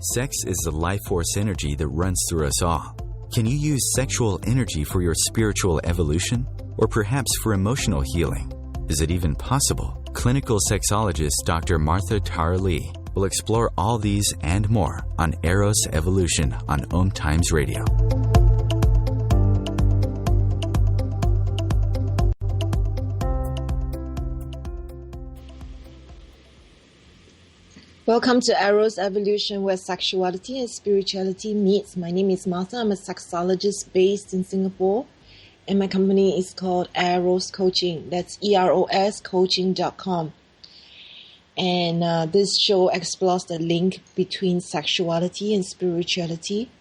Sex is the life force energy that runs through us all. Can you use sexual energy for your spiritual evolution? Or perhaps for emotional healing? Is it even possible? Clinical sexologist Dr. Martha Tara Lee will explore all these and more on Eros Evolution on Om Times Radio. Welcome to Eros Evolution, where sexuality and spirituality meets. My name is Martha. I'm a sexologist based in Singapore, and my company is called Eros Coaching. That's EROS coaching.com. And this show explores the link between sexuality and spirituality.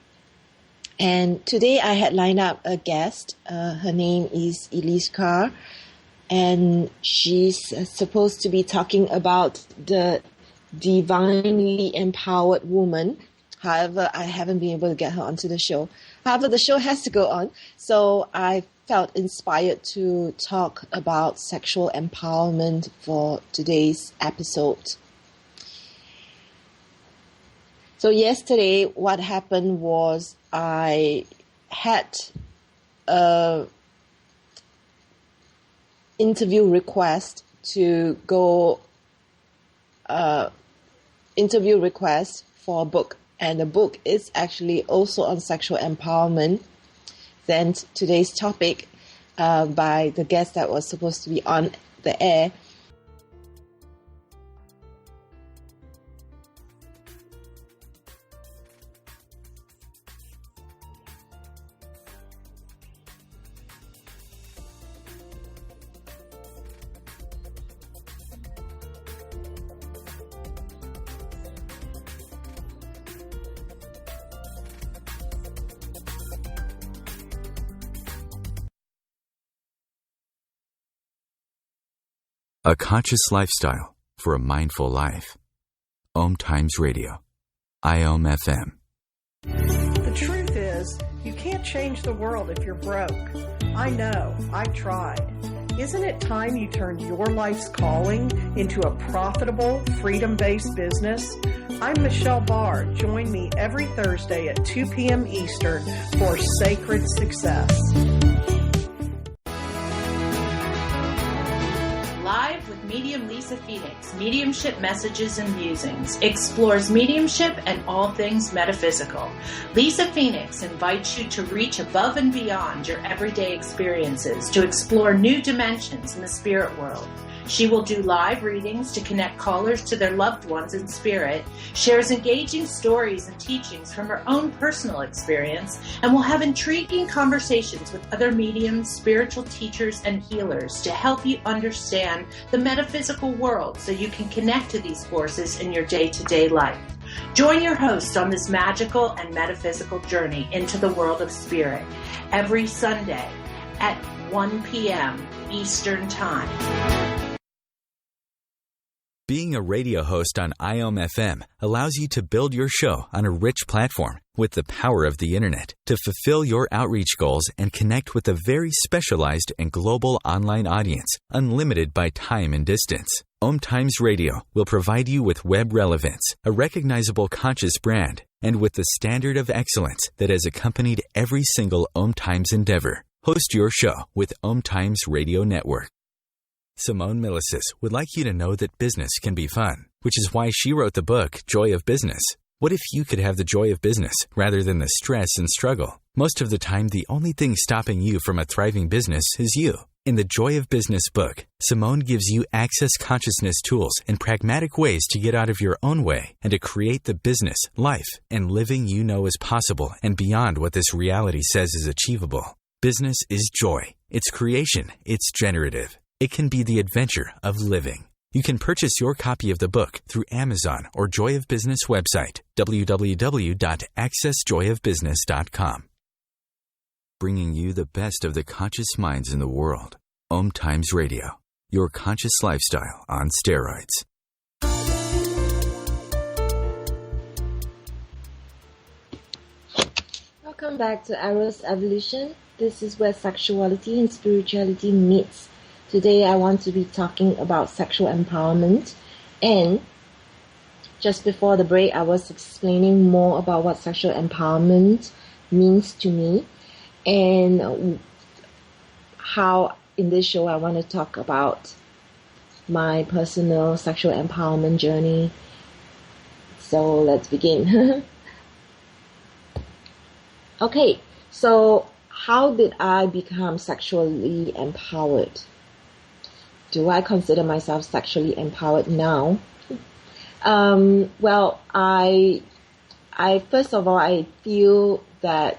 And today I had lined up a guest. Her name is Elise Carr, and she's supposed to be talking about the divinely empowered woman. However, I haven't been able to get her onto the show. However, the show has to go on, so I felt inspired to talk about sexual empowerment for today's episode. So yesterday, what happened was I had a interview request for a book, and the book is actually also on sexual empowerment. Then today's topic by the guest that was supposed to be on the air. A conscious lifestyle for a mindful life. Om Times Radio. IOM FM. The truth is, you can't change the world if you're broke. I know, I've tried. Isn't it time you turned your life's calling into a profitable, freedom-based business? I'm Michelle Barr. Join me every Thursday at 2 p.m. Eastern for Sacred Success. Live with medium Lisa Phoenix, Mediumship Messages and Musings, explores mediumship and all things metaphysical. Lisa Phoenix invites you to reach above and beyond your everyday experiences, to explore new dimensions in the spirit world. She will do live readings to connect callers to their loved ones in spirit, shares engaging stories and teachings from her own personal experience, and will have intriguing conversations with other mediums, spiritual teachers, and healers to help you understand the metaphysical world so you can connect to these forces in your day-to-day life. Join your host on this magical and metaphysical journey into the world of spirit every Sunday at 1 p.m. Eastern Time. Being a radio host on IOM FM allows you to build your show on a rich platform with the power of the internet to fulfill your outreach goals and connect with a very specialized and global online audience, unlimited by time and distance. Om Times Radio will provide you with web relevance, a recognizable conscious brand, and with the standard of excellence that has accompanied every single Om Times endeavor. Host your show with Om Times Radio Network. Simone Milasas would like you to know that business can be fun, which is why she wrote the book, Joy of Business. What if you could have the joy of business rather than the stress and struggle? Most of the time, the only thing stopping you from a thriving business is you. In the Joy of Business book, Simone gives you access consciousness tools and pragmatic ways to get out of your own way and to create the business, life, and living you know is possible and beyond what this reality says is achievable. Business is joy. It's creation. It's generative. It can be the adventure of living. You can purchase your copy of the book through Amazon or Joy of Business website, www.accessjoyofbusiness.com. Bringing you the best of the conscious minds in the world. Om Times Radio, your conscious lifestyle on steroids. Welcome back to Eros Evolution. This is where sexuality and spirituality meets. Today I want to be talking about sexual empowerment, and Just before the break, I was explaining more about what sexual empowerment means to me, and how in this show I want to talk about my personal sexual empowerment journey. So let's begin. Okay, so how did I become sexually empowered? Do I consider myself sexually empowered now? Well, I first of all, I feel that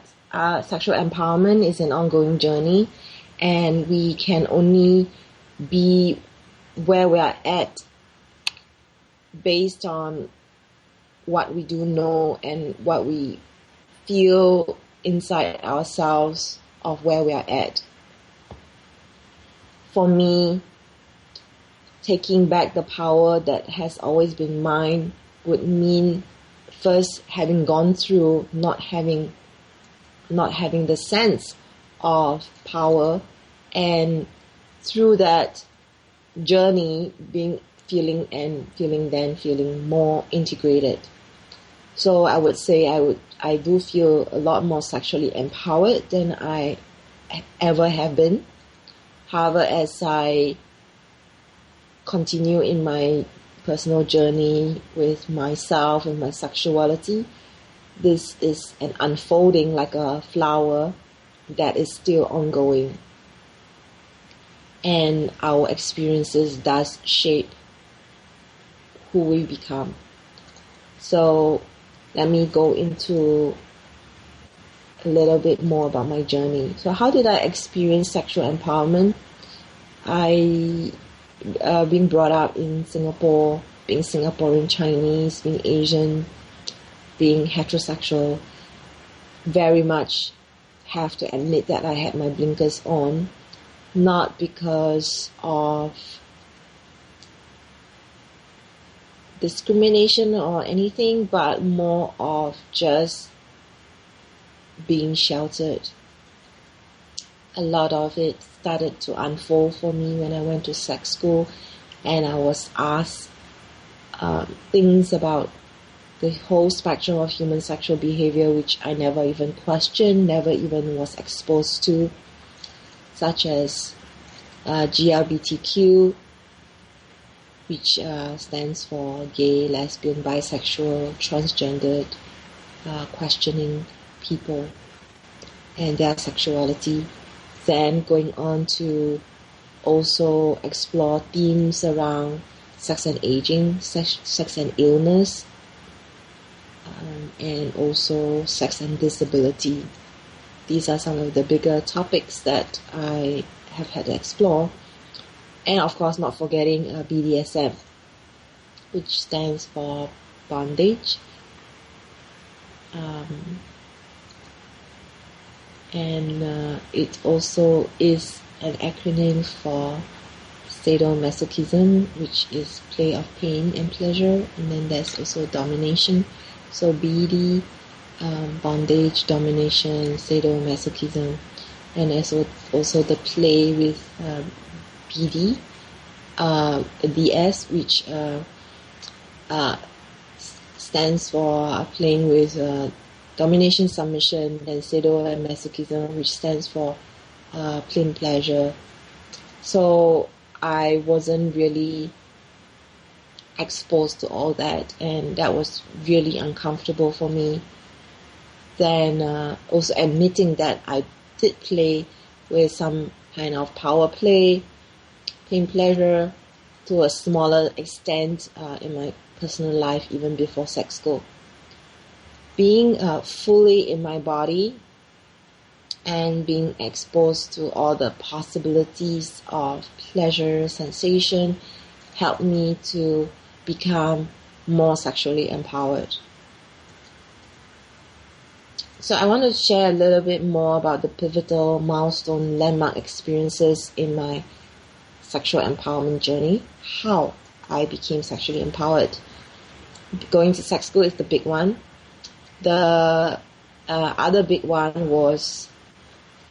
sexual empowerment is an ongoing journey, and we can only be where we are at based on what we do know and what we feel inside ourselves of where we are at. For me, taking back the power that has always been mine would mean first having gone through not having the sense of power, and through that journey feeling more integrated. So I would say I do feel a lot more sexually empowered than I ever have been. However, as I continue in my personal journey with myself and my sexuality, this is an unfolding like a flower that is still ongoing. And our experiences does shape who we become. So let me go into a little bit more about my journey. So how did I experience sexual empowerment? I being brought up in Singapore, being Singaporean Chinese, being Asian, being heterosexual, very much have to admit that I had my blinkers on, not because of discrimination or anything, but more of just being sheltered. A lot of it started to unfold for me when I went to sex school, and I was asked things about the whole spectrum of human sexual behavior which I never even questioned, never even was exposed to, such as GLBTQ, which stands for gay, lesbian, bisexual, transgendered, questioning people and their sexuality. Then going on to also explore themes around sex and aging, sex and illness, and also sex and disability. These are some of the bigger topics that I have had to explore. And of course, not forgetting BDSM, which stands for bondage. And it also is an acronym for sadomasochism, which is play of pain and pleasure. And then there's also domination. So BD, bondage, domination, sadomasochism, and also the play with BD, DS, which stands for playing with domination, submission, then sadomasochism, which stands for plain pleasure. So I wasn't really exposed to all that, and that was really uncomfortable for me. Then also admitting that I did play with some kind of power play, plain pleasure, to a smaller extent in my personal life, even before sex school. Being fully in my body and being exposed to all the possibilities of pleasure, sensation, helped me to become more sexually empowered. So I want to share a little bit more about the pivotal milestone landmark experiences in my sexual empowerment journey, how I became sexually empowered. Going to sex school is the big one. The other big one was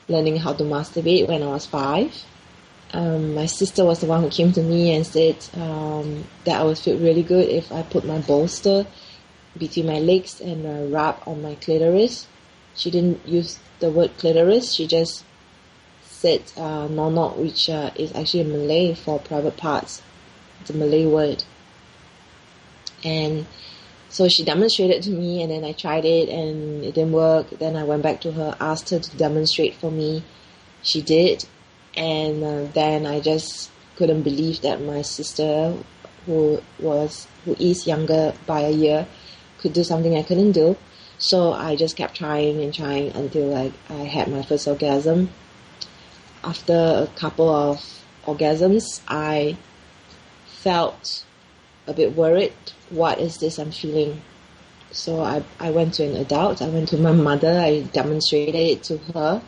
learning how to masturbate when I was 5. My sister was the one who came to me and said that I would feel really good if I put my bolster between my legs and rub on my clitoris. She didn't use the word clitoris. She just said nonok, which is actually a Malay for private parts. It's a Malay word. And so she demonstrated to me, and then I tried it and it didn't work. Then I went back to her, asked her to demonstrate for me. She did. And then I just couldn't believe that my sister, who is younger by a year, could do something I couldn't do. So I just kept trying and trying until I had my first orgasm. After a couple of orgasms, I felt a bit worried. What is this I'm feeling? So I went to an adult. I went to my mother. I demonstrated it to her.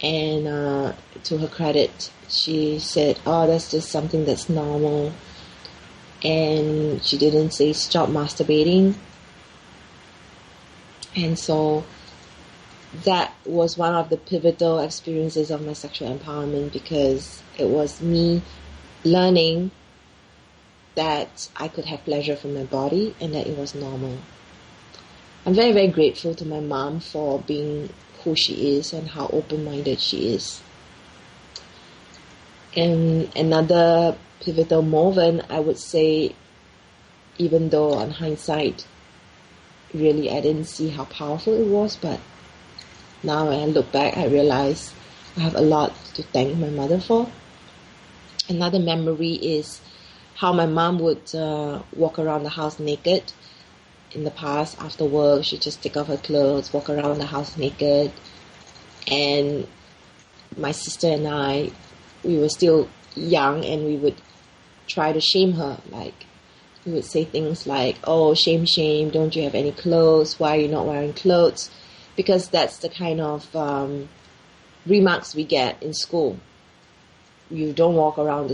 And to her credit, she said, oh, that's just something that's normal. And she didn't say stop masturbating. And so that was one of the pivotal experiences of my sexual empowerment, because it was me learning that I could have pleasure from my body and that it was normal. I'm very, very grateful to my mom for being who she is and how open-minded she is. And another pivotal moment, I would say, even though on hindsight, really I didn't see how powerful it was, but now when I look back, I realize I have a lot to thank my mother for. Another memory is how my mom would walk around the house naked. In the past, after work, she'd just take off her clothes, walk around the house naked. And my sister and I, we were still young, and we would try to shame her. Like, we would say things like, oh, shame, shame, don't you have any clothes? Why are you not wearing clothes? Because that's the kind of remarks we get in school. You don't walk around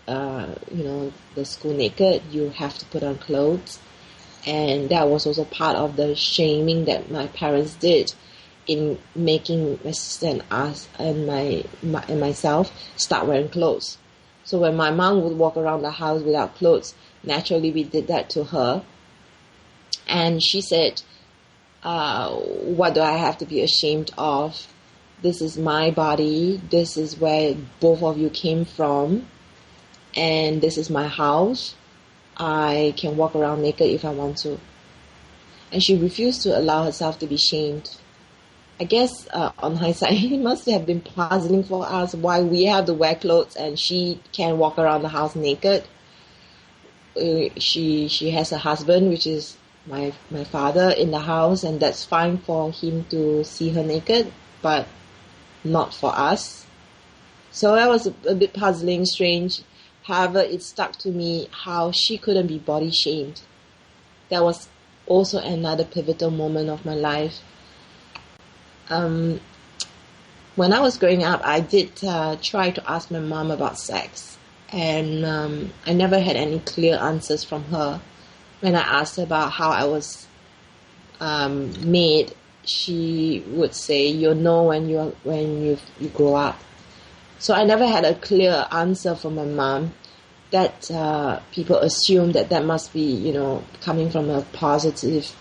the school naked. You have to put on clothes. And that was also part of the shaming that my parents did in making my sister and us and myself start wearing clothes. So when my mom would walk around the house without clothes, naturally we did that to her. And she said, what do I have to be ashamed of? This is my body. This is where both of you came from. And this is my house. I can walk around naked if I want to. And she refused to allow herself to be shamed. I guess on hindsight, it must have been puzzling for us why we have to wear clothes and she can walk around the house naked. She has a husband, which is my father, in the house, and that's fine for him to see her naked, but not for us. So that was a bit puzzling, strange. However, it stuck to me how she couldn't be body shamed. That was also another pivotal moment of my life. When I was growing up, I did try to ask my mom about sex. And I never had any clear answers from her. When I asked her about how I was made, she would say, "You'll know when you grow up." So I never had a clear answer from my mom. That people assume that must be, coming from a positive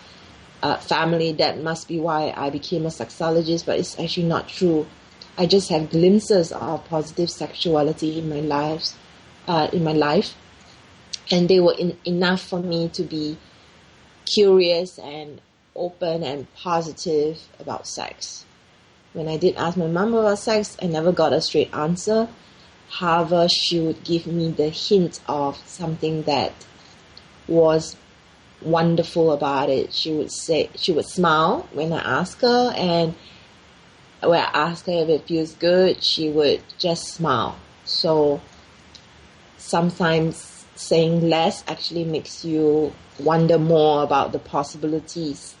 family. That must be why I became a sexologist, but it's actually not true. I just have glimpses of positive sexuality in my life, and they were enough for me to be curious and open and positive about sex. When I did ask my mom about sex, I never got a straight answer. However, she would give me the hint of something that was wonderful about it. She would smile when I asked her, and when I asked her if it feels good, she would just smile. So sometimes saying less actually makes you wonder more about the possibilities.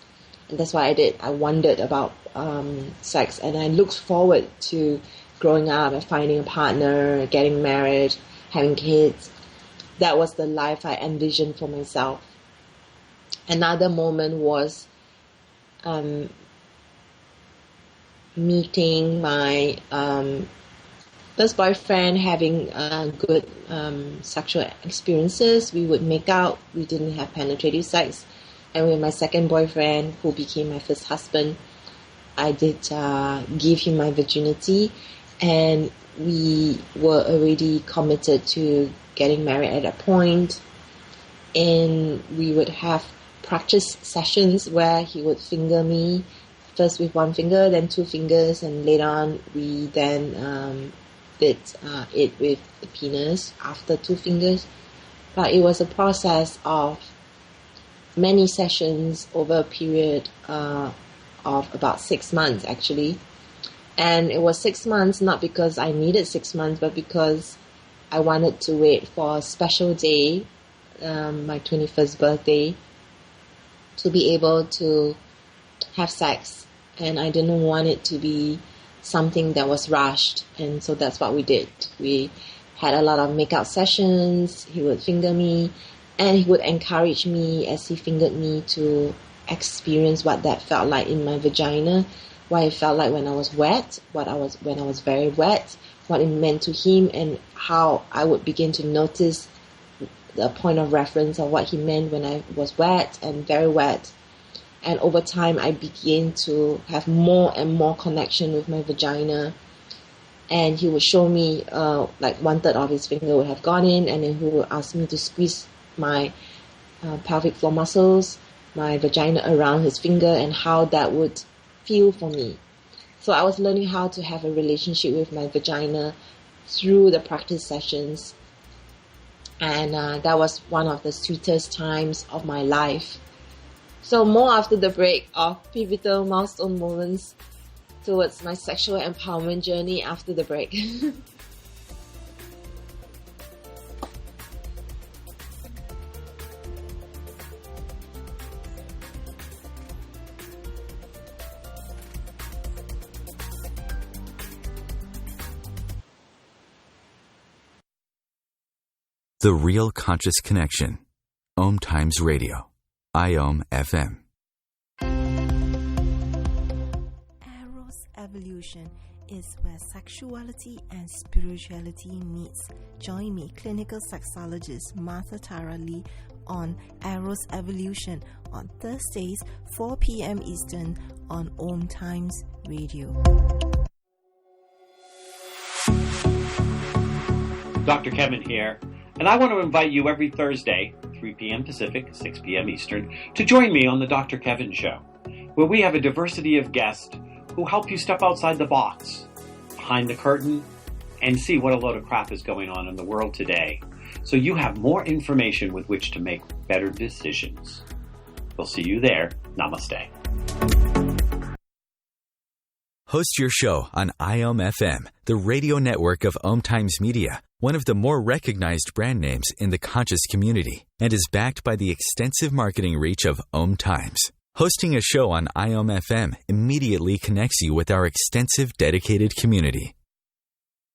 And that's what I did. I wondered about sex, and I looked forward to growing up and finding a partner, getting married, having kids. That was the life I envisioned for myself. Another moment was meeting my first boyfriend having good sexual experiences. We would make out. We didn't have penetrative sex. And with my second boyfriend, who became my first husband, I did give him my virginity, and we were already committed to getting married at that point. And we would have practice sessions where he would finger me, first with one finger, then two fingers, and later on we then did it with the penis after two fingers. But it was a process of many sessions over a period of about 6 months, actually. And it was 6 months not because I needed 6 months, but because I wanted to wait for a special day, my 21st birthday, to be able to have sex. And I didn't want it to be something that was rushed, and so that's what we did. We had a lot of make-out sessions. He would finger me, and he would encourage me as he fingered me to experience what that felt like in my vagina, what it felt like when I was wet, when I was very wet, what it meant to him, and how I would begin to notice the point of reference of what he meant when I was wet and very wet. And over time, I began to have more and more connection with my vagina. And he would show me, like 1/3 of his finger would have gone in, and then he would ask me to squeeze my pelvic floor muscles, my vagina around his finger, and how that would feel for me. So I was learning how to have a relationship with my vagina through the practice sessions. And that was one of the sweetest times of my life. So more after the break of pivotal milestone moments towards my sexual empowerment journey after the break. The Real Conscious Connection. Om Times Radio. IOM FM. Eros Evolution is where sexuality and spirituality meets. Join me, clinical sexologist Martha Tara Lee, on Eros Evolution on Thursdays, 4 p.m. Eastern on Om Times Radio. Dr. Kevin here, and I want to invite you every Thursday, 3 p.m. Pacific, 6 p.m. Eastern, to join me on the Dr. Kevin Show, where we have a diversity of guests who help you step outside the box, behind the curtain, and see what a load of crap is going on in the world today, so you have more information with which to make better decisions. We'll see you there. Namaste. Host your show on IOM FM, the radio network of Om Times Media, one of the more recognized brand names in the conscious community, and is backed by the extensive marketing reach of Om Times. Hosting a show on IOM FM immediately connects you with our extensive dedicated community.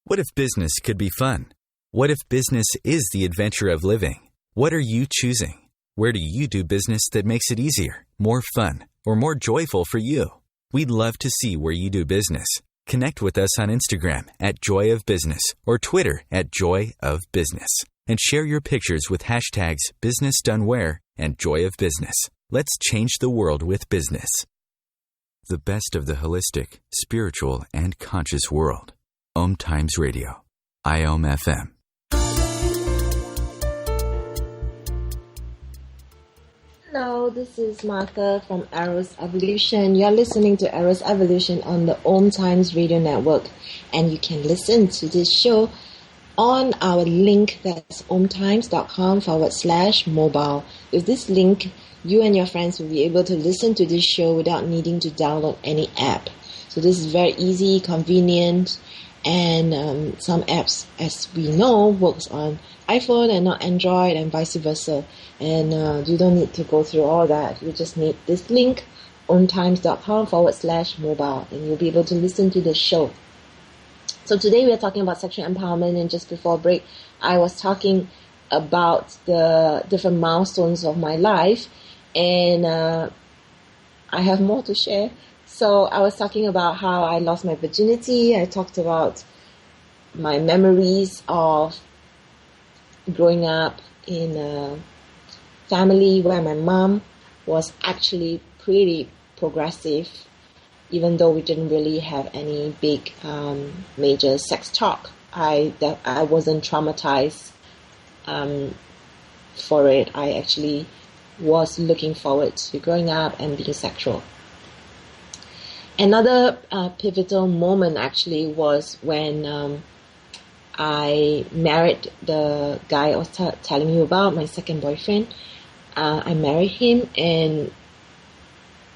What if business could be fun? What if business is the adventure of living? What are you choosing? Where do you do business that makes it easier, more fun, or more joyful for you? We'd love to see where you do business. Connect with us on Instagram at Joy of Business or Twitter at Joy of Business, and share your pictures with hashtags BusinessDoneWhere and Joy of Business. Let's change the world with business. The best of the holistic, spiritual, and conscious world. Om Times Radio. IOM FM. Hello, this is Martha from Eros Evolution. You're listening to Eros Evolution on the Om Times Radio Network, and you can listen to this show on our link, that's omtimes.com/mobile. With this link, you and your friends will be able to listen to this show without needing to download any app. So this is very easy, convenient, and some apps, as we know, works on iPhone and not Android, and vice versa. And you don't need to go through all that. You just need this link, omtimes.com/mobile, and you'll be able to listen to the show. So today we are talking about sexual empowerment, and just before break, I was talking about the different milestones of my life, and I have more to share. So I was talking about how I lost my virginity. I talked about my memories of growing up in a family where my mom was actually pretty progressive, even though we didn't really have any big major sex talk. I wasn't traumatized for it. I actually was looking forward to growing up and being sexual. Another pivotal moment actually was when I married the guy I was telling you about, my second boyfriend. I married him, and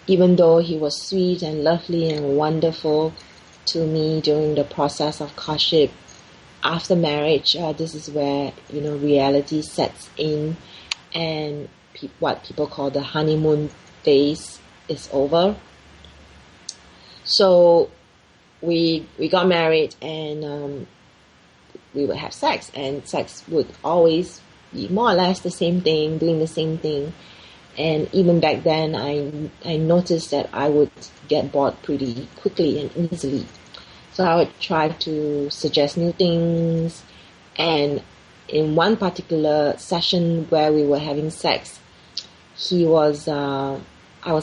even though he was sweet and lovely and wonderful to me during the process of courtship, after marriage, this is where, reality sets in, and what people call the honeymoon phase is over. So we got married, and we would have sex, and sex would always be more or less the same thing, doing the same thing. And even back then, I noticed that I would get bored pretty quickly and easily. So I would try to suggest new things. And in one particular session where we were having sex, I was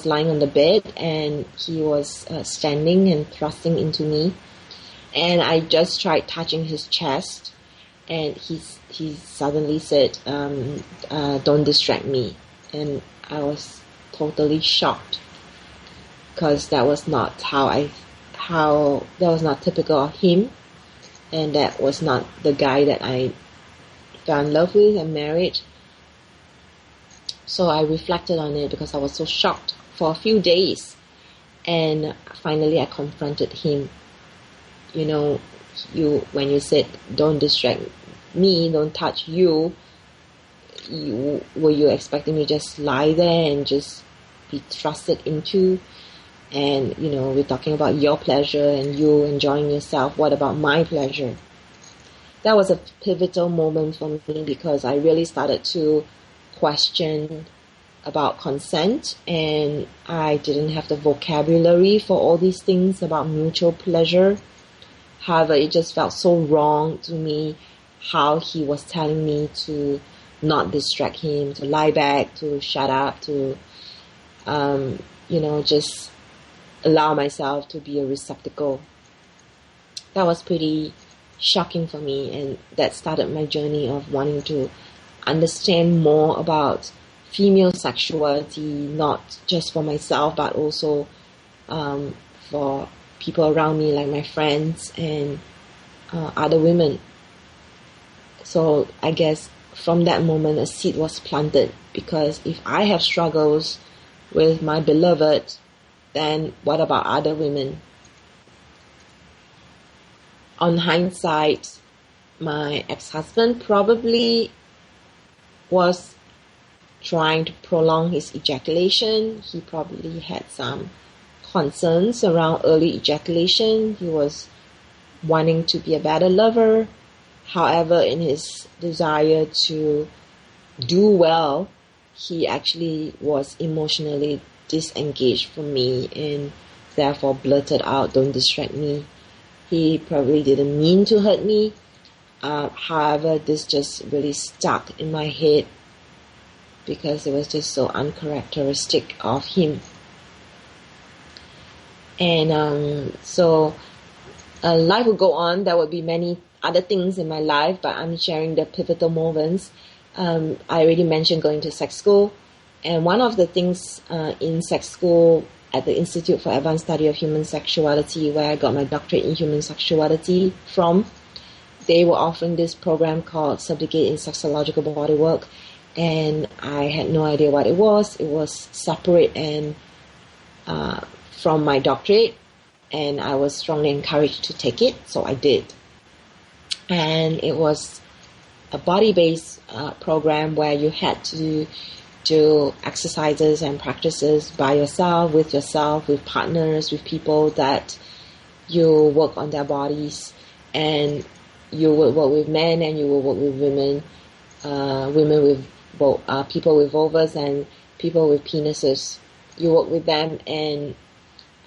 lying on the bed, and he was standing and thrusting into me. And I just tried touching his chest, and he suddenly said, "Don't distract me." And I was totally shocked, because that was not that was not typical of him, and that was not the guy that I fell in love with and married. So I reflected on it because I was so shocked for a few days, and finally I confronted him. When you said don't distract me, don't touch you, were you expecting me to just lie there and just be thrusted into? And we're talking about your pleasure and you enjoying yourself. What about my pleasure? That was a pivotal moment for me, because I really started to question about consent, and I didn't have the vocabulary for all these things about mutual pleasure. However, it just felt so wrong to me how he was telling me to not distract him, to lie back, to shut up, to just allow myself to be a receptacle. That was pretty shocking for me, and that started my journey of wanting to understand more about female sexuality, not just for myself, but also for people around me, like my friends and other women. So I guess from that moment, a seed was planted, because if I have struggles with my beloved, then what about other women? On hindsight, my ex-husband probably was trying to prolong his ejaculation. He probably had some concerns around early ejaculation. He was wanting to be a better lover. However, in his desire to do well, he actually was emotionally disengaged from me, and therefore blurted out, "Don't distract me." He probably didn't mean to hurt me. However, this just really stuck in my head, because it was just so uncharacteristic of him. And so life would go on. There would be many other things in my life, but I'm sharing the pivotal moments. I already mentioned going to sex school, and one of the things in sex school at the Institute for Advanced Study of Human Sexuality, where I got my doctorate in human sexuality from, they were offering this program called Certificate in Sexological Bodywork, and I had no idea what it was. It was separate and from my doctorate, and I was strongly encouraged to take it, so I did. And it was a body-based program where you had to do exercises and practices by yourself, with partners, with people that you work on their bodies, and you will work with men and you will work with women, women with people with vulvas and people with penises. You work with them, and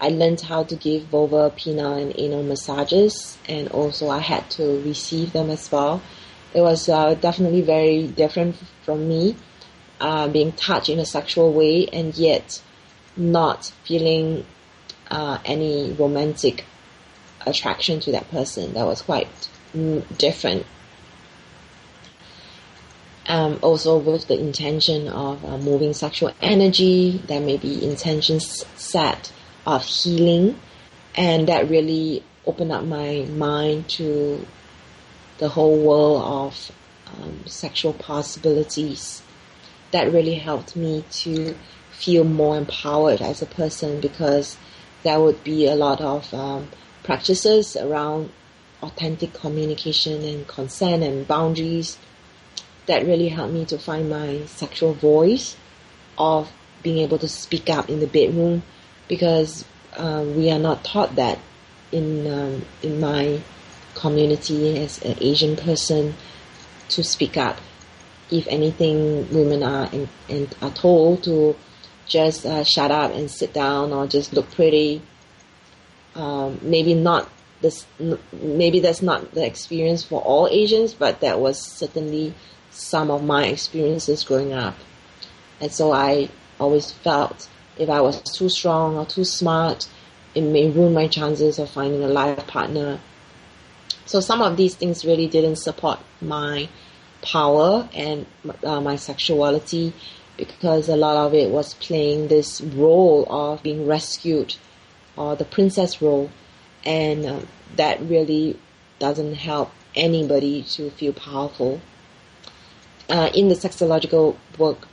I learned how to give vulvar, penile, and anal massages, and also I had to receive them as well. It was definitely very different from me, being touched in a sexual way and yet not feeling any romantic attraction to that person. That was quite different. Also with the intention of moving sexual energy, there may be intentions set of healing, and that really opened up my mind to the whole world of sexual possibilities. That really helped me to feel more empowered as a person, because there would be a lot of practices around authentic communication and consent and boundaries that really helped me to find my sexual voice of being able to speak up in the bedroom, because we are not taught that in my community as an Asian person to speak up. If anything, women are told to just shut up and sit down or just look pretty. Maybe that's not the experience for all Asians, but that was certainly some of my experiences growing up. And so I always felt if I was too strong or too smart, it may ruin my chances of finding a life partner. So some of these things really didn't support my power and my sexuality, because a lot of it was playing this role of being rescued, or the princess role, and that really doesn't help anybody to feel powerful. In the sexological work,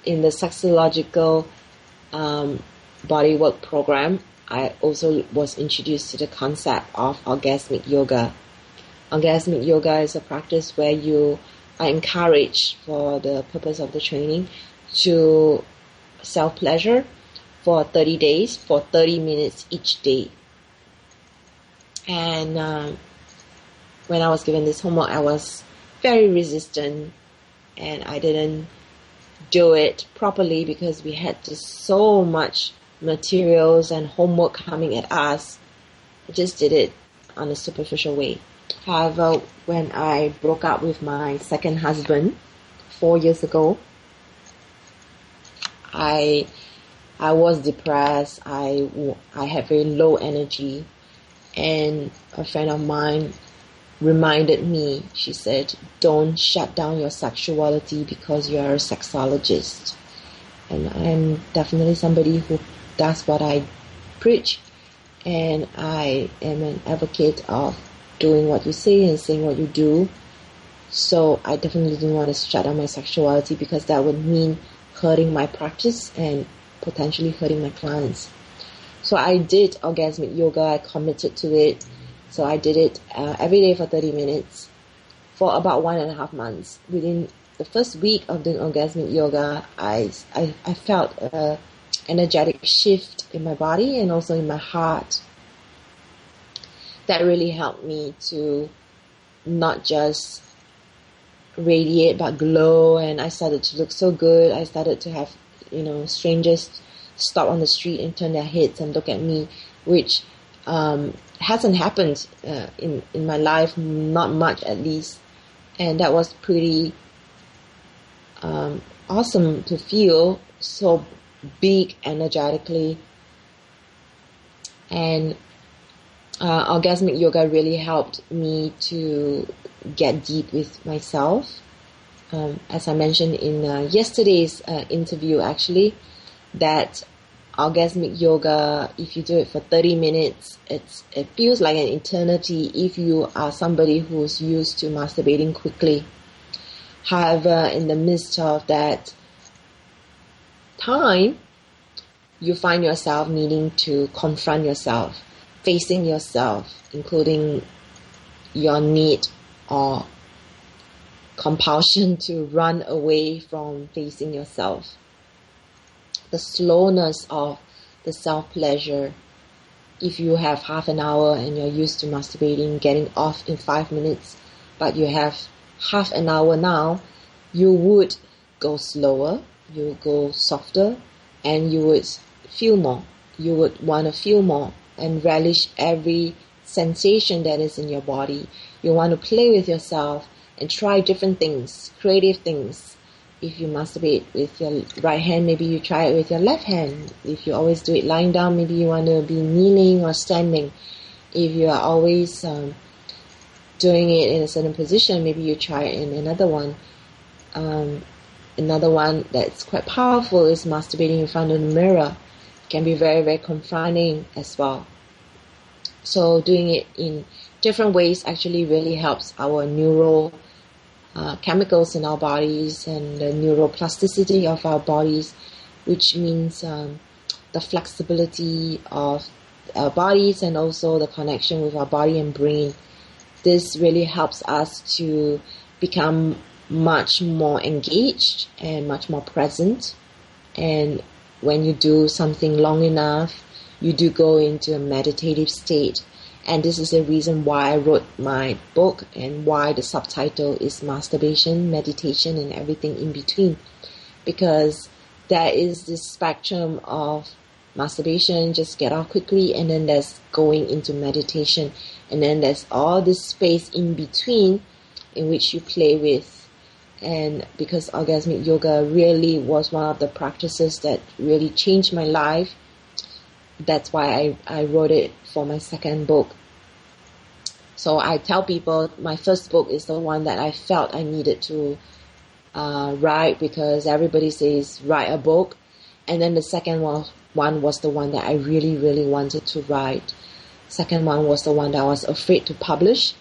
in the sexological body work program, I also was introduced to the concept of orgasmic yoga. Orgasmic yoga is a practice where you are encouraged, for the purpose of the training, to self-pleasure for 30 days, for 30 minutes each day. And when I was given this homework, I was very resistant, and I didn't do it properly because we had just so much materials and homework coming at us. I just did it on a superficial way. However, when I broke up with my second husband 4 years ago, I was depressed. I had very low energy, and a friend of mine reminded me. She said, "Don't shut down your sexuality because you're a sexologist." And I'm definitely somebody who does what I preach, and I am an advocate of doing what you say and saying what you do. So I definitely didn't want to shut down my sexuality, because that would mean hurting my practice and potentially hurting my clients. So I did orgasmic yoga. I committed to it. So I did it every day for 30 minutes for about 1.5 months. Within the first week of doing orgasmic yoga, I felt an energetic shift in my body and also in my heart. That really helped me to not just radiate but glow, and I started to look so good. I started to have, strangers stop on the street and turn their heads and look at me, which hasn't happened in my life, not much at least. And that was pretty awesome to feel so big energetically. And orgasmic yoga really helped me to get deep with myself. As I mentioned in yesterday's interview, actually, that orgasmic yoga, if you do it for 30 minutes, it feels like an eternity if you are somebody who's used to masturbating quickly. However, in the midst of that time, you find yourself needing to confront yourself, facing yourself, including your need or compulsion to run away from facing yourself. The slowness of the self-pleasure. If you have half an hour and you're used to masturbating, getting off in 5 minutes, but you have half an hour now, you would go slower, you would go softer, and you would feel more. you would want to feel more and relish every sensation that is in your body. You want to play with yourself and try different things, creative things. If you masturbate with your right hand, maybe you try it with your left hand. If you always do it lying down, maybe you want to be kneeling or standing. If you are always doing it in a certain position, maybe you try it in another one. Another one that's quite powerful is masturbating in front of the mirror. It can be very, very confining as well. So doing it in different ways actually really helps our neural chemicals in our bodies and the neuroplasticity of our bodies, which means the flexibility of our bodies and also the connection with our body and brain. This really helps us to become much more engaged and much more present. And when you do something long enough, you do go into a meditative state. And this is the reason why I wrote my book and why the subtitle is Masturbation, Meditation, and Everything in Between. Because there is this spectrum of masturbation, just get off quickly, and then there's going into meditation. And then there's all this space in between in which you play with. And because orgasmic yoga really was one of the practices that really changed my life, that's why I wrote it for my second book. So I tell people my first book is the one that I felt I needed to write, because everybody says write a book. And then the second one was the one that I really, really wanted to write. Second one was the one that I was afraid to publish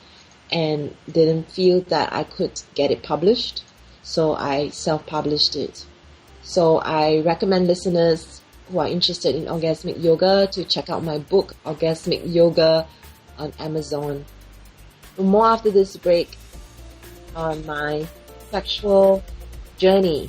and didn't feel that I could get it published. So I self-published it. So I recommend listeners who are interested in orgasmic yoga to check out my book, Orgasmic Yoga, on Amazon. For more after this break on my sexual journey.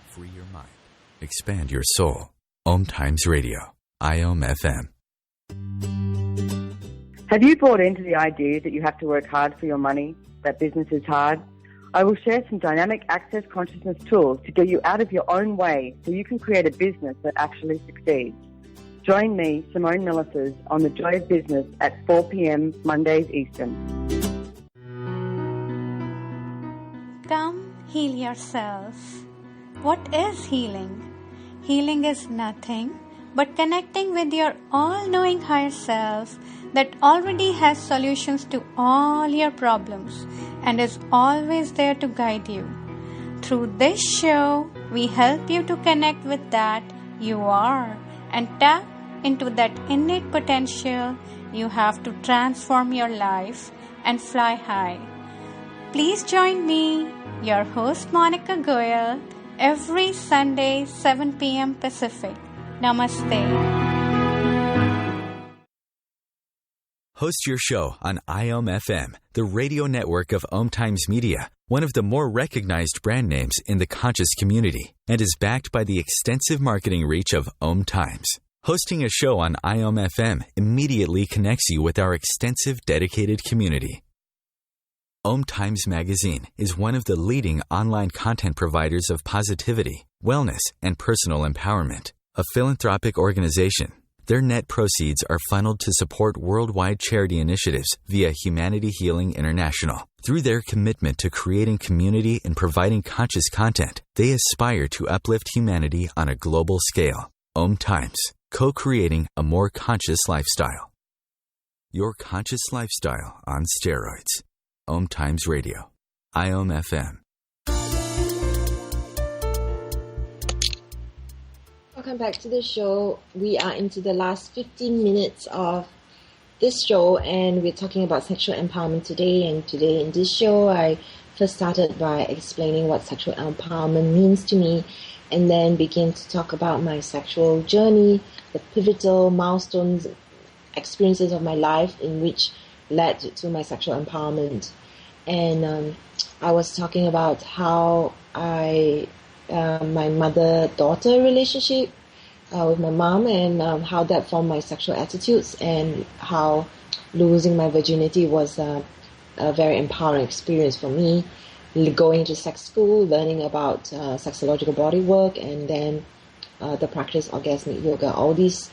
Free your mind. Expand your soul. Om Times Radio. IOM FM. Have you bought into the idea that you have to work hard for your money, that business is hard? I will share some dynamic access consciousness tools to get you out of your own way so you can create a business that actually succeeds. Join me, Simone Millisers, on The Joy of Business at 4 p.m. Mondays Eastern. Come heal yourself. What is healing? Healing is nothing but connecting with your all-knowing higher self that already has solutions to all your problems and is always there to guide you. Through this show, we help you to connect with that you are and tap into that innate potential you have to transform your life and fly high. Please join me, your host Monica Goyal, every Sunday, 7 p.m. Pacific. Namaste. Host your show on IOM FM, the radio network of Om Times Media, one of the more recognized brand names in the conscious community, and is backed by the extensive marketing reach of Om Times. Hosting a show on IOM FM immediately connects you with our extensive dedicated community. Om Times Magazine is one of the leading online content providers of positivity, wellness, and personal empowerment. A philanthropic organization, their net proceeds are funneled to support worldwide charity initiatives via Humanity Healing International. Through their commitment to creating community and providing conscious content, they aspire to uplift humanity on a global scale. Om Times, co-creating a more conscious lifestyle. Your conscious lifestyle on steroids. Om Times Radio. IOM FM. Welcome back to the show. We are into the last 15 minutes of this show, and we're talking about sexual empowerment today. And today in this show, I first started by explaining what sexual empowerment means to me, and then began to talk about my sexual journey, the pivotal milestones, experiences of my life in which led to my sexual empowerment. And I was talking about how my mother-daughter relationship with my mom, and how that formed my sexual attitudes, and how losing my virginity was a very empowering experience for me. Going to sex school, learning about sexological body work, and then the practice of orgasmic yoga. All these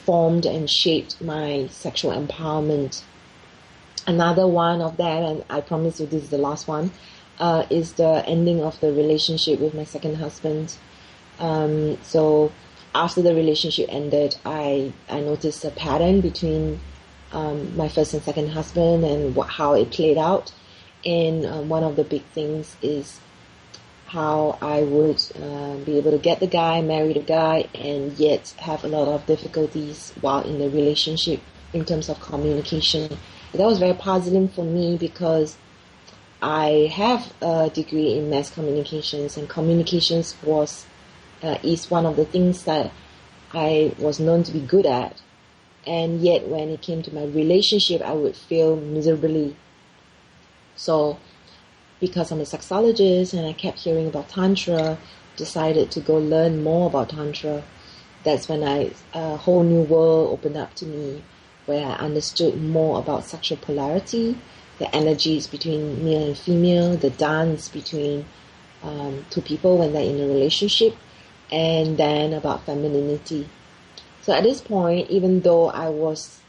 formed and shaped my sexual empowerment. Another one of that, and I promise you this is the last one, is the ending of the relationship with my second husband. So after the relationship ended, I noticed a pattern between my first and second husband, and how it played out. And one of the big things is how I would be able to get the guy, marry the guy, and yet have a lot of difficulties while in the relationship in terms of communication. That was very puzzling for me, because I have a degree in mass communications, and communications is one of the things that I was known to be good at. And yet when it came to my relationship, I would fail miserably. So because I'm a sexologist and I kept hearing about Tantra, decided to go learn more about Tantra. That's when a whole new world opened up to me, where I understood more about sexual polarity, the energies between male and female, the dance between two people when they're in a relationship, and then about femininity. So at this point, even though I was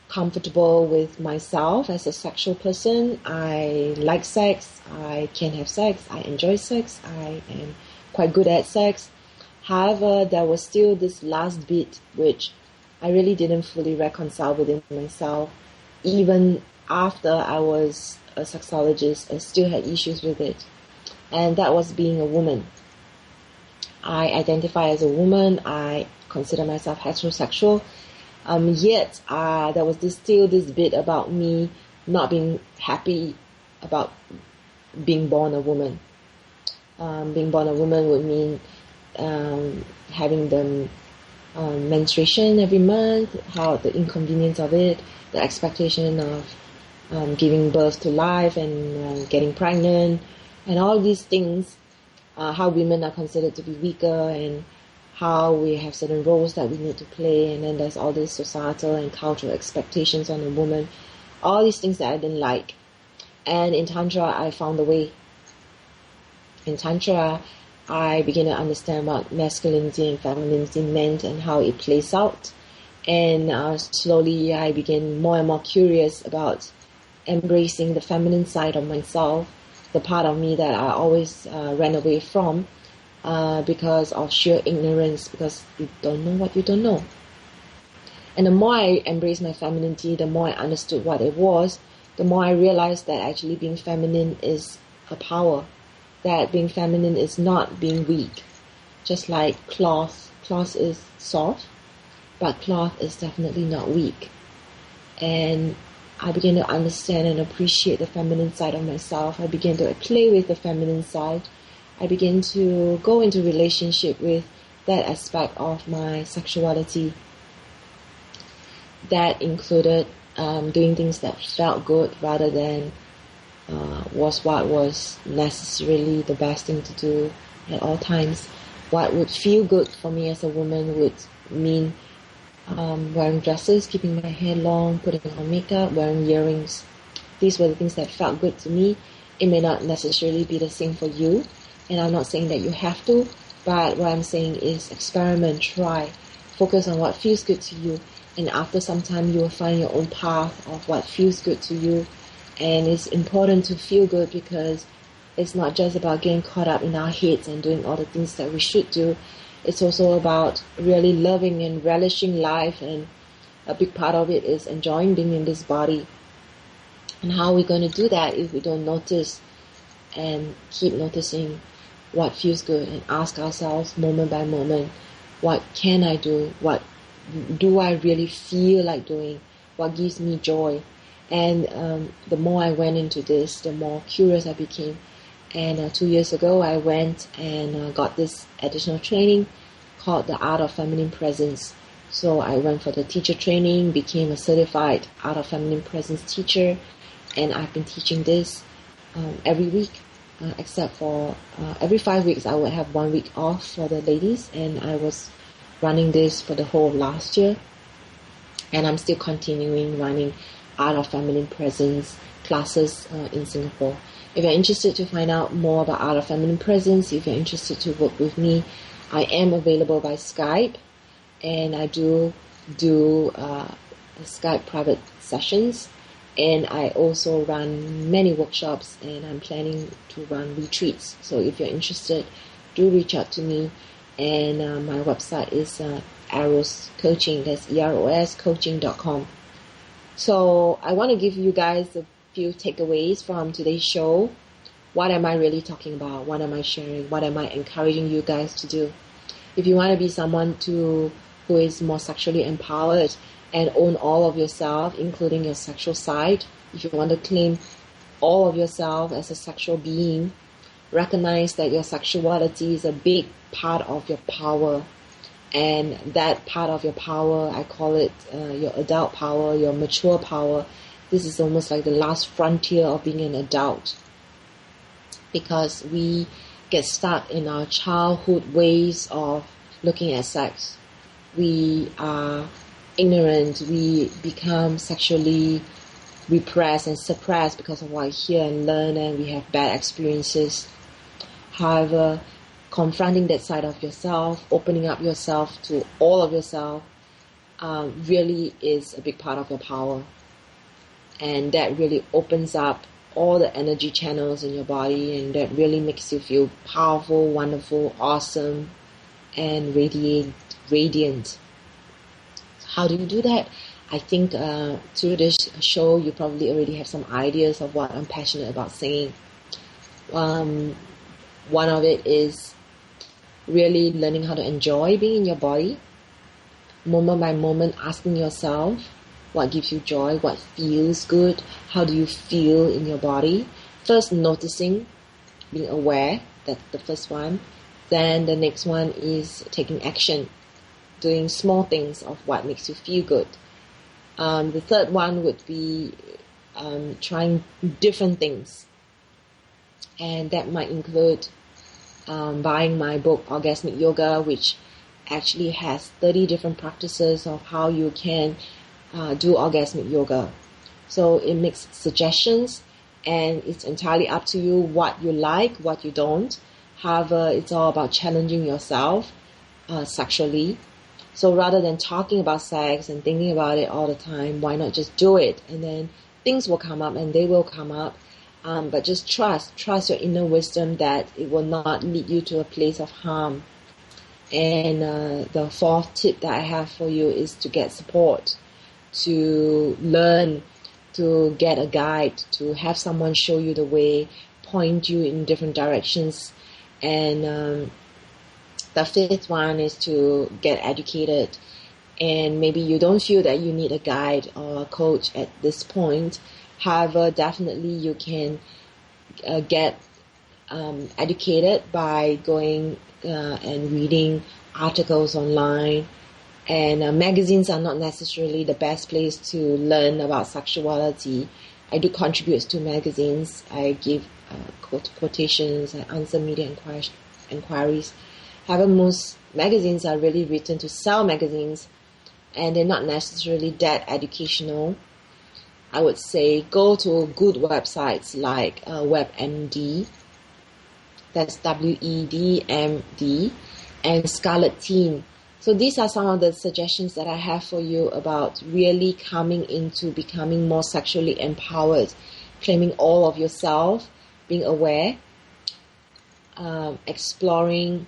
comfortable with myself as a sexual person, I like sex, I can have sex, I enjoy sex, I am quite good at sex. However, there was still this last bit which I really didn't fully reconcile within myself. Even after I was a sexologist, I still had issues with it. And that was being a woman. I identify as a woman, I consider myself heterosexual. Yet there was still this bit about me not being happy about being born a woman. Being born a woman would mean having the menstruation every month, how the inconvenience of it, the expectation of giving birth to life and getting pregnant, and all these things, how women are considered to be weaker, and how we have certain roles that we need to play, and then there's all these societal and cultural expectations on a woman, all these things that I didn't like. And in Tantra, I found a way. In Tantra, I began to understand what masculinity and femininity meant and how it plays out. And slowly I became more and more curious about embracing the feminine side of myself, the part of me that I always ran away from because of sheer ignorance, because you don't know what you don't know. And the more I embraced my femininity, the more I understood what it was, the more I realized that actually being feminine is a power, that being feminine is not being weak. Just like cloth is soft, but cloth is definitely not weak. And I began to understand and appreciate the feminine side of myself. I began to play with the feminine side. I began to go into relationship with that aspect of my sexuality. That included doing things that felt good rather than was what was necessarily the best thing to do at all times. What would feel good for me as a woman would mean wearing dresses, keeping my hair long, putting on makeup, wearing earrings. These were the things that felt good to me. It may not necessarily be the same for you, and I'm not saying that you have to, but what I'm saying is experiment, try, focus on what feels good to you, and after some time you will find your own path of what feels good to you. And it's important to feel good, because it's not just about getting caught up in our heads and doing all the things that we should do. It's also about really loving and relishing life, and a big part of it is enjoying being in this body. And how are we going to do that if we don't notice and keep noticing what feels good and ask ourselves moment by moment, what can I do? What do I really feel like doing? What gives me joy? And the more I went into this, the more curious I became. And 2 years ago, I went and got this additional training called the Art of Feminine Presence. So I went for the teacher training, became a certified Art of Feminine Presence teacher, and I've been teaching this every week, except for every 5 weeks I would have 1 week off for the ladies, and I was running this for the whole of last year, and I'm still continuing running Art of Feminine Presence classes in Singapore. If you're interested to find out more about Art of Feminine Presence, if you're interested to work with me, I am available by Skype, and I do Skype private sessions, and I also run many workshops, and I'm planning to run retreats. So if you're interested, do reach out to me, and my website is Eros Coaching. That's EROS coaching.com. So I want to give you guys a few takeaways from today's show. What am I really talking about? What am I sharing? What am I encouraging you guys to do? If you want to be someone who is more sexually empowered and own all of yourself, including your sexual side, if you want to claim all of yourself as a sexual being, recognize that your sexuality is a big part of your power. And that part of your power, I call it your adult power, your mature power. This is almost like the last frontier of being an adult, because we get stuck in our childhood ways of looking at sex. We are ignorant. We become sexually repressed and suppressed because of what we hear and learn, and we have bad experiences. However, confronting that side of yourself, opening up yourself to all of yourself, really is a big part of your power. And that really opens up all the energy channels in your body, and that really makes you feel powerful, wonderful, awesome, and radiant. How do you do that? I think through this show, you probably already have some ideas of what I'm passionate about saying. One of it is really learning how to enjoy being in your body, moment by moment, asking yourself what gives you joy, what feels good, how do you feel in your body. First, noticing, being aware, that's the first one. Then the next one is taking action, doing small things of what makes you feel good. The third one would be trying different things, and that might include buying my book Orgasmic Yoga, which actually has 30 different practices of how you can do orgasmic yoga. So it makes suggestions, and it's entirely up to you what you like, what you don't. However, it's all about challenging yourself sexually. So rather than talking about sex and thinking about it all the time, why not just do it? And then things will come up, and they will come up. But just trust your inner wisdom that it will not lead you to a place of harm. And the fourth tip that I have for you is to get support, to learn, to get a guide, to have someone show you the way, point you in different directions. And the fifth one is to get educated. And maybe you don't feel that you need a guide or a coach at this point. However, definitely you can get educated by going and reading articles online. And magazines are not necessarily the best place to learn about sexuality. I do contribute to magazines. I give quotations. I answer media inquiries. However, most magazines are really written to sell magazines, and they're not necessarily that educational. I would say go to good websites like WebMD, that's WEDMD, and Scarlet Teen. So these are some of the suggestions that I have for you about really coming into becoming more sexually empowered, claiming all of yourself, being aware, exploring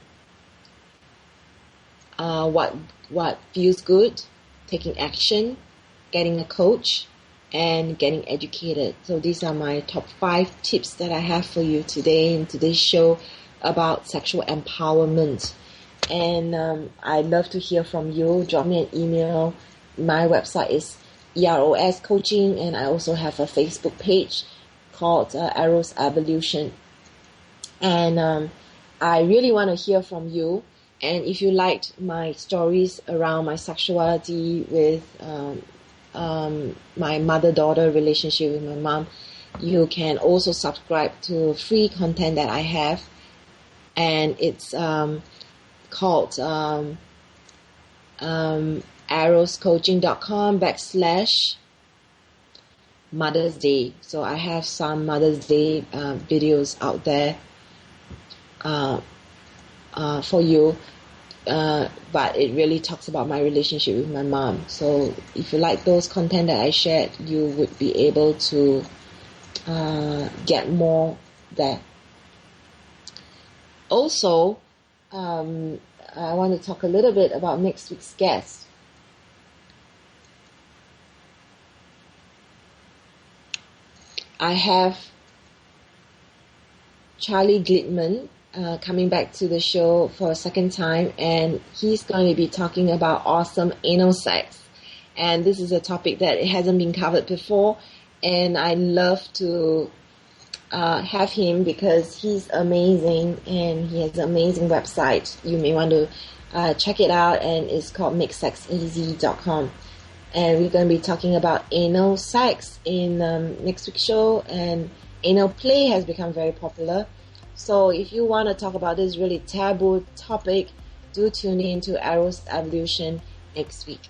what feels good, taking action, getting a coach, and getting educated. So these are my top 5 tips that I have for you today in today's show about sexual empowerment. And I'd love to hear from you. Drop me an email. My website is Eros Coaching, and I also have a Facebook page called Eros Evolution. And I really want to hear from you. And if you liked my stories around my sexuality with my mother-daughter relationship with my mom, you can also subscribe to free content that I have. And it's called eroscoaching.com/Mother's Day. So I have some Mother's Day videos out there for you. But it really talks about my relationship with my mom. So if you like those content that I shared, you would be able to get more there. Also, I want to talk a little bit about next week's guest. I have Charlie Glittman coming back to the show for a second time, and he's going to be talking about awesome anal sex. And this is a topic that it hasn't been covered before, and I love to have him because he's amazing and he has an amazing website. You may want to check it out, and it's called makesexeasy.com. And we're going to be talking about anal sex in next week's show, and anal play has become very popular. So if you want to talk about this really taboo topic, do tune in to Eros Evolution next week.